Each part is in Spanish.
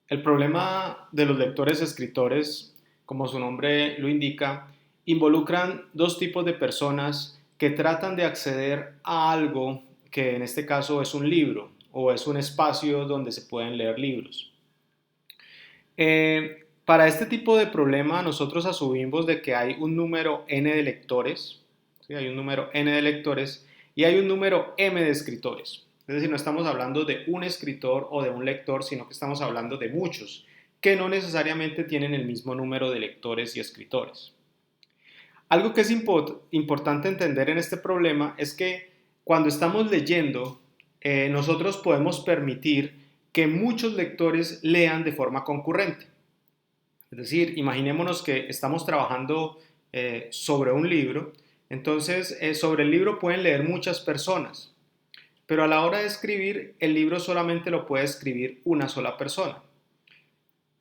El problema de los lectores escritores, como su nombre lo indica, involucran dos tipos de personas que tratan de acceder a algo que en este caso es un libro o es un espacio donde se pueden leer libros. Para este tipo de problema nosotros asumimos de que hay un número n de lectores, ¿sí? Hay un número n de lectores y hay un número m de escritores. Es decir, no estamos hablando de un escritor o de un lector, sino que estamos hablando de muchos, que no necesariamente tienen el mismo número de lectores y escritores. Algo que es importante entender en este problema es que cuando estamos leyendo, nosotros podemos permitir que muchos lectores lean de forma concurrente. Es decir, imaginémonos que estamos trabajando sobre un libro, entonces sobre el libro pueden leer muchas personas, pero a la hora de escribir, el libro solamente lo puede escribir una sola persona.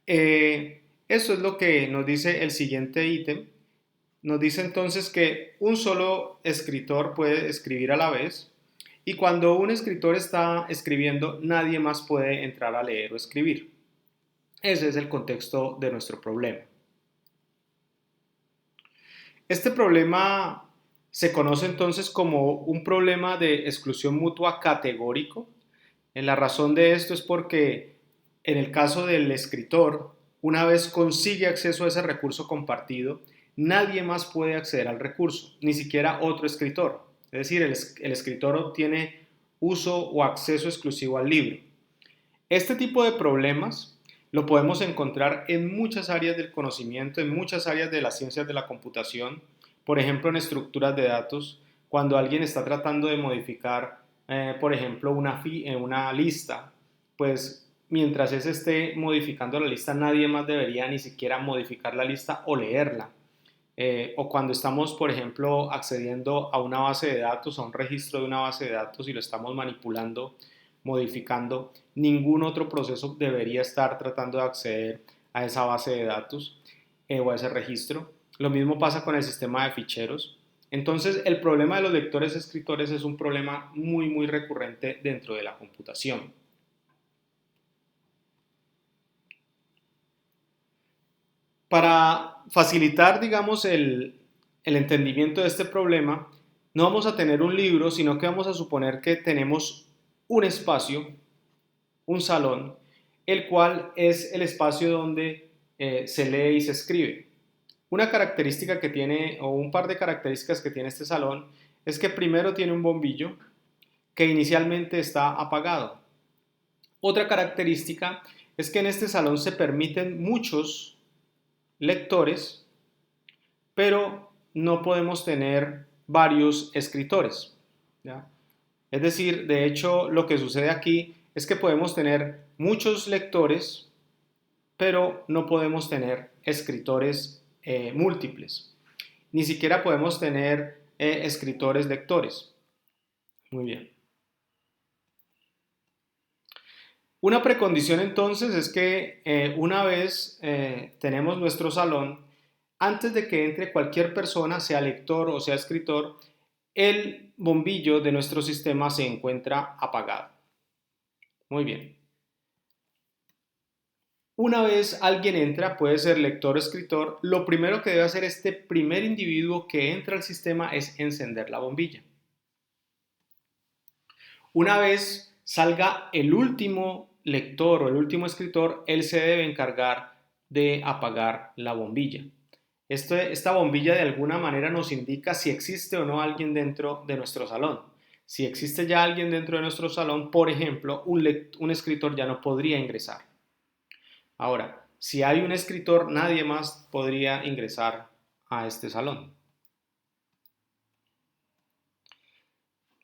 Eso es lo que nos dice el siguiente ítem. Nos dice entonces que un solo escritor puede escribir a la vez y cuando un escritor está escribiendo, nadie más puede entrar a leer o escribir. Ese es el contexto de nuestro problema. Este problema se conoce entonces como un problema de exclusión mutua categórico. La razón de esto es porque en el caso del escritor, una vez consigue acceso a ese recurso compartido, nadie más puede acceder al recurso, ni siquiera otro escritor. Es decir, el escritor obtiene uso o acceso exclusivo al libro. Este tipo de problemas lo podemos encontrar en muchas áreas del conocimiento, en muchas áreas de las ciencias de la computación, por ejemplo en estructuras de datos, cuando alguien está tratando de modificar, por ejemplo, una lista, pues mientras ese esté modificando la lista, nadie más debería ni siquiera modificar la lista o leerla. O cuando estamos, por ejemplo, accediendo a una base de datos, a un registro de una base de datos y lo estamos manipulando, modificando, ningún otro proceso debería estar tratando de acceder a esa base de datos o a ese registro. Lo mismo pasa con el sistema de ficheros. Entonces, el problema de los lectores escritores es un problema muy, muy recurrente dentro de la computación. Para facilitar, digamos, el entendimiento de este problema, no vamos a tener un libro, sino que vamos a suponer que tenemos un espacio, un salón, el cual es el espacio donde se lee y se escribe. Una característica que tiene, o un par de características que tiene este salón, es que primero tiene un bombillo que inicialmente está apagado. Otra característica es que en este salón se permiten muchos lectores, pero no podemos tener varios escritores, ¿ya? Es decir, de hecho, lo que sucede aquí es que podemos tener muchos lectores, pero no podemos tener escritores múltiples. Ni siquiera podemos tener escritores lectores. Muy bien. Una precondición entonces es que una vez tenemos nuestro salón, antes de que entre cualquier persona, sea lector o sea escritor, el bombillo de nuestro sistema se encuentra apagado. Muy bien. Una vez alguien entra, puede ser lector o escritor, lo primero que debe hacer este primer individuo que entra al sistema es encender la bombilla. Una vez salga el último lector o el último escritor, él se debe encargar de apagar la bombilla. Esta bombilla de alguna manera nos indica si existe o no alguien dentro de nuestro salón. Si existe ya alguien dentro de nuestro salón, por ejemplo, un escritor ya no podría ingresar. Ahora, si hay un escritor, nadie más podría ingresar a este salón.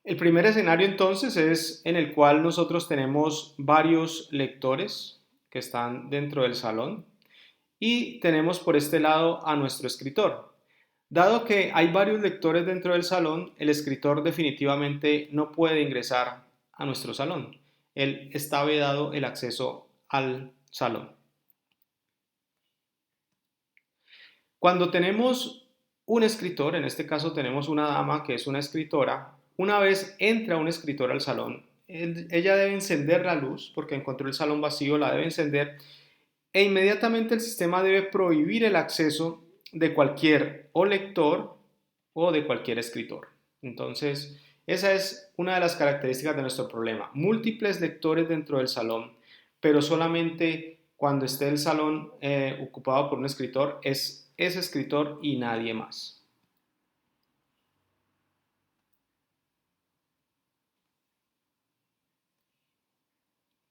El primer escenario entonces es en el cual nosotros tenemos varios lectores que están dentro del salón y tenemos por este lado a nuestro escritor. Dado que hay varios lectores dentro del salón, el escritor definitivamente no puede ingresar a nuestro salón. Él está vedado el acceso al salón. Cuando tenemos un escritor, en este caso tenemos una dama que es una escritora, una vez entra un escritor al salón, ella debe encender la luz porque encontró el salón vacío, la debe encender e inmediatamente el sistema debe prohibir el acceso de cualquier o lector o de cualquier escritor. Entonces, esa es una de las características de nuestro problema. Múltiples lectores dentro del salón, pero solamente cuando esté el salón ocupado por un escritor es ese escritor y nadie más.